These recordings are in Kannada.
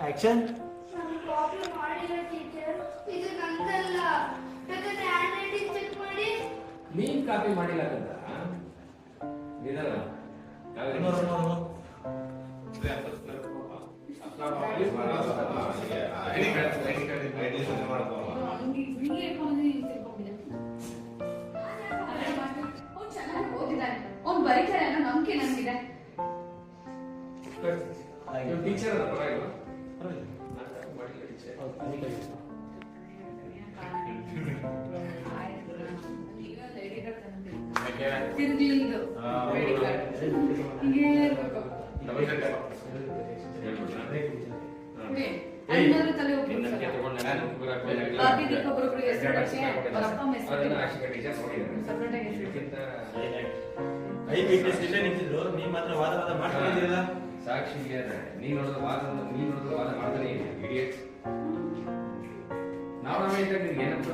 ಆಕ್ಷನ್. ನೀನ್ ಕಾಪಿ ಮಾಡಿಲ್ಲ ಅಂತ ಅವ್ನು ಬರೀತಾರೆ ಅನ್ನೋ ನಂಬಿಕೆ ನನಗಿದೆ. ಟೀಚರ್ ತಿರ್ಗ್ಲಿಂದು ಹೀಗೆ ಇರ್ಬೇಕು. ಅಣ್ಣಾದ್ರು ತಲೆ ಒಬ್ಬೊಬ್ರು ಹೆಸರು ಅವ್ರ ಅಪ್ಪ ಅಮ್ಮ ನಿಂತಿದ್ರು, ನೀವ್ ಮಾತ್ರ ವಾದ ಮಾಡ್ಕೊಂಡಿದ್ದೀರಲ್ಲ. ಸಾಕ್ಷಿ ನೀನ್ ನೋಡಿದ ವಾದ ಮಾಡ್ತಾನೆ ಇಡಿಯಟ್ಸ್. ನಾವು ನಿನ್ಗೆ ಏನಂತ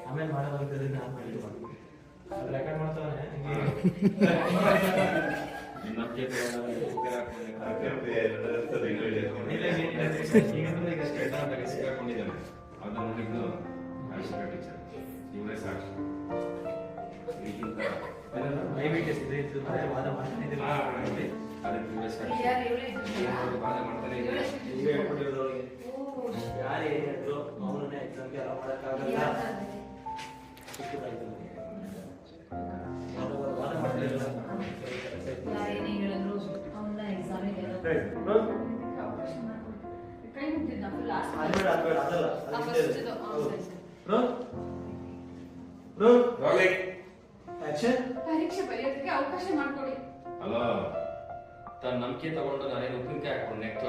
ಆಮೇಲೆ ಮಾಡೋದಂತದ್ದು ನಾನು ಮಾಡಿದ್ದು ಅದು ರೆಕಾರ್ಡ್ ಮಾಡ್ತಾನೆ. ಸಿಕ್ಕಾಕೊಂಡಿದ್ದಾನೆ ಅದನ್ನ ನೋಡಿದ್ದು ಆಶಿಕಾ ಟೀಚರ್ ಇವರೇ ಸಾಕ್ಷಿ. ವಾದ ಮಾಡ್ತಾನೆ ಅದಕ್ಕೆ ಇವರೇ ಸಾಕ್ಷಿ. ವಾದ ಮಾಡ್ತಾನೆ ಯಾರು ಹೇಳಿದ್ರು ಅವನನ್ನೇ ಎಕ್ಸಾಮ್ಗೆ ಅಲೋ ಮಾಡೋಕ್ಕಾಗಲ್ಲ. ವಾದ ಮಾಡ್ತಿರಲಿಲ್ಲ. ಪರೀಕ್ಷೆ ಬರೆಯೋದಕ್ಕೆ ಅವಕಾಶ ಮಾಡ್ಕೊಡಿ. ಅಲ್ಲ ತನ್ನ ನಂಬಿಕೆ ತಗೊಂಡು ನಾನೇನು ಉಪ್ಪಿನಕಾಯಿ ಹಾಕೊಂಡು ನೆಕ್ಲ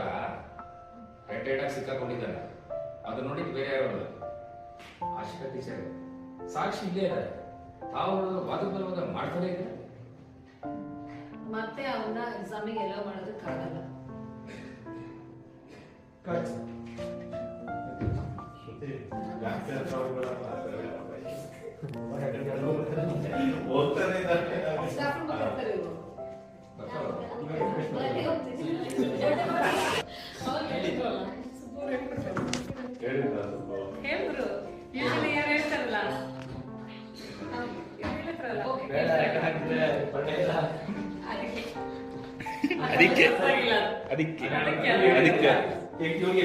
ರೆಡ್ ಆಗಿ ಸಿಕ್ಕಾಕೊಂಡಿದ್ದಾನೆ. ಅದು ನೋಡಿದ್ದು ಬೇರೆ ಯಾರು ಆಶಿಕಾ ಟೀಚರ್. ಸಾಕ್ಷಿ ಇಲ್ಲೇ ಇದ್ದಾರೆ. ತಾವು ವಾದ ಮಾಡ್ತಾನೆ ಇದ್ದಾರೆ. ಮತ್ತೆ ಅವನ್ನ ಎಕ್ಸಾಮಿಗೆ ಎಲ್ಲ ಮಾಡೋದಕ್ಕಾಗಲ್ಲ.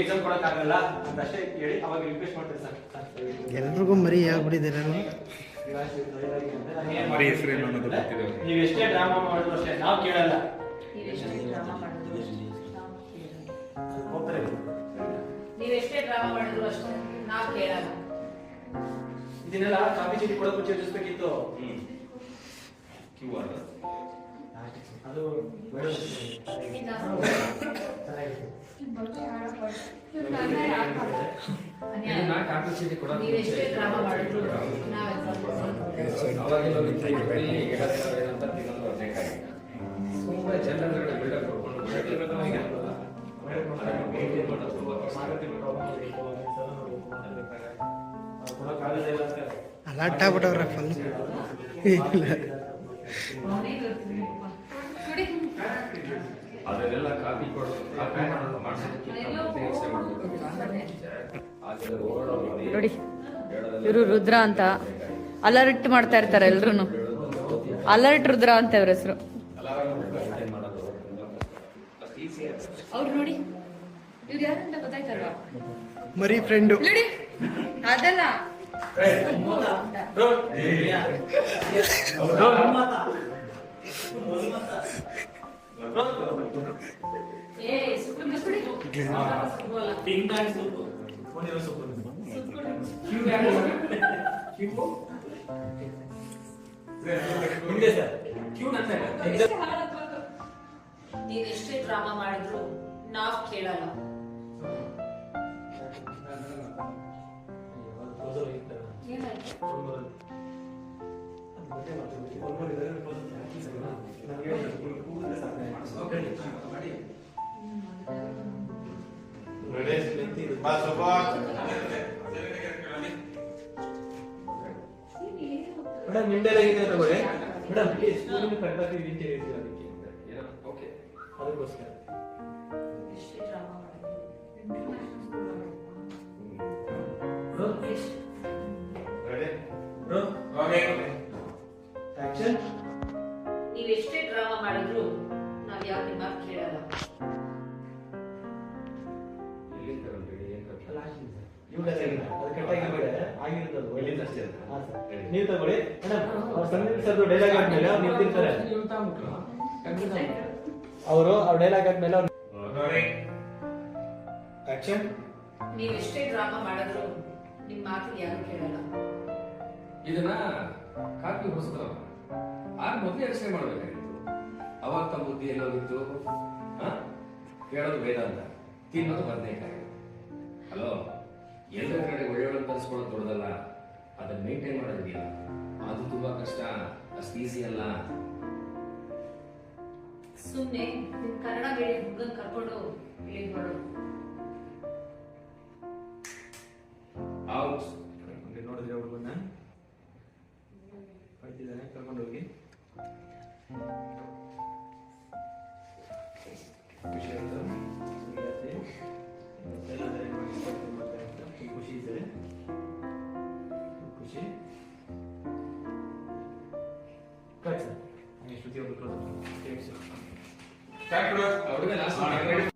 ಎಕ್ಸಾಮ್ ಕೊಡಕ್ಕಾಗಲ್ಲ ಅಂತಷ್ಟೇ ಹೇಳಿ ಅವಾಗ ರಿಕ್ವೆಸ್ಟ್ ಮಾಡ್ತಾರೆ ಸರ್. ಎಲ್ರಿಗೂ ಮರಿ ಆಗ್ಬಿಟ್ಟಿದ್ದೀರ. ನೀವು ಎಷ್ಟೇ ಡ್ರಾಮಾ ಮಾಡಿದ್ರು ಅಷ್ಟೇ ನಾವು ಕೇಳಲ್ಲ. ನೀವೆಷ್ಟೇ ಡ್ರಾಮಾ ಮಾಡಿದ್ರು ಅಷ್ಟೇ ನಾವು ಕೇಳಲ್ಲ. ಇದನ್ನೆಲ್ಲ ಕಾಪಿ ಚೀಟಿ ಕೊಡೋ ಮುಂಚೆ ಯೋಚಿಸ್ಬೇಕಿತ್ತು. ಅದು ಕಾಪಿ ಚೀಟಿ ಕೊಡೋ ನೀವೆಷ್ಟೇ ಡ್ರಾಮಾ ಮಾಡಿದ್ರು ಅವಾಗೆಲ್ಲ ಸುಮ್ಮನೆ ಜನರಲ್ ಬಿಲ್ಡಪ್ ಕೊಡ್ಕೊಂಡು ಅಲರ್ಟ್ ಆಗ್ಬಿಟ್ಟವ್ರ ಫುಲ್. ಅದನ್ನೆಲ್ಲ ಕಾಪಿ ಕೊಡೋದು ನೋಡಿ, ಇವರು ರುದ್ರ ಅಂತ ಅಲರ್ಟ್ ಮಾಡ್ತಾ ಇರ್ತಾರೆ ಎಲ್ರು. ಅಲರ್ಟ್ ರುದ್ರ ಅಂತ ಇವ್ರ ಹೆಸರು. ಅವ್ರು ನೋಡಿ, ಇವ್ರು ಯಾರಂತ ಗೊತ್ತಾಯ್ತಲ್ವಾ? ಮರಿ ಫ್ರೆಂಡು. ನೋಡಿ ಅದಲ್ಲ, ನೀವೆಷ್ಟೇ ಡ್ರಾಮಾ ಮಾಡಿದ್ರು ನಾವ್ ಕೇಳಲ್ಲ. ಮೇಡಮ್ ನಿಮ್ದೆಲ್ಲ ಇದೆ ತಗೊಳ್ಳಿ ಮೇಡಮ್ ಸ್ಕೂಲಿನ ಕಟ್ಟಾಕಿ ರೀತಿ ಇರ್ತೀವಿ ಅದಕ್ಕೆ ಏನೋ ಓಕೆ ಅದಕ್ಕೋಸ್ಕರ ಎಷ್ಟೇ ಡ್ರಾಮಾ ಮಾಡಿದ್ರು ಬ್ರೋ ಎಷ್ಟು ಬ್ರೋ ಓಕೆ ಆಕ್ಷನ್ ನೀವ್ ಎಷ್ಟೇ ಡ್ರಾಮಾ ಮಾಡಿದ್ರು ನಾವ್ ಯಾಕೆ ನಿಮ್ಮ ಮಾತು ಕೇಳಲ್ಲ. ಎಲ್ಲಿ ತಗೊಂಡ್ರಿ ಏನ್ ಕಟ್ಲ ಇವ್ಡೆಲ್ಲ ಇಲ್ಲ ಅದು ಕಟ್ಟಾಗಿರ್ಬೇಡ ಆಗಿರ್ತದೆ ಎಲ್ಲಿಂದ ಅಷ್ಟೇ ಅಂತ? ಹಾಂ ಸರ್ ಹೇಳಿ. ನೀವು ತಗೊಳ್ಳಿ ಮೇಡಮ್ ಅವ್ರು ಸಂದೀಪ್ ಸರ್ದು ಡೈಲಾಗ್ ಆದ್ಮೇಲೆ ಅವ್ರು ನಿಂತಿರ್ತಾರೆ ಅವರು ಅವ್ರ ಡೈಲಾಗ್ ಆದ್ಮೇಲೆ ಅವ್ರು ಆಕ್ಷನ್ ನೀವ್ ಎಷ್ಟೇ ಡ್ರಾಮಾ ಮಾಡಿದ್ರು ನಿಮ್ ಮಾತು ಯಾರು ಕೇಳಲ್ಲ. ಇದನ್ನ ಕಾಪಿ ಹೊಸದವ ಆಗ ಮೊದಲೇ ಯೋಚನೆ ಮಾಡ್ಬೇಕಾಗಿತ್ತು. ಅವಾಗ ತಮ್ಮ ಬುದ್ಧಿ ಎಲ್ಲೋಗಿತ್ತು? ಕೇಳೋದು ವೇದಾಂತ, ತಿನ್ನೋದು ಬದನೇಕಾಯಿ. ಹಲೋ, ಎಲ್ಲರ ಕಡೆ ಒಳ್ಳೆಯೊಳ್ಳೆ ಕಲಿಸ್ಕೊಳ್ಳೋದು ದೊಡ್ಡದಲ್ಲ, ಅದನ್ನ ಮೇಂಟೈನ್ ಮಾಡೋದಿಲ್ಲ. ಅದು ತುಂಬಾ ಕಷ್ಟ, ಅಷ್ಟು ಈಸಿ ಅಲ್ಲ. ಸುಮ್ನೆ ನಿಮ್ ಕನ್ನಡ ಬೇಡಿ ಹುಡುಗನ್ ಕರ್ಕೊಂಡು ಇಲ್ಲಿ ನೋಡು. ಔಟ್. ನೋಡಿದ್ರೆ ಹುಡುಗನ್ನ ಕಳ್ತಿದ್ದಾನೆ, ಕರ್ಕೊಂಡು ಹೋಗಿ ಖುಷಿ ಆಯ್ತು ಎಲ್ಲ ಖುಷಿ ಇದ್ದಾರೆ ಖುಷಿ ಕಟ್ ಸರ್ ಶ್ರುತಿ ಅವರು ಹುಡುಗ ಲಾಸ್ಟ್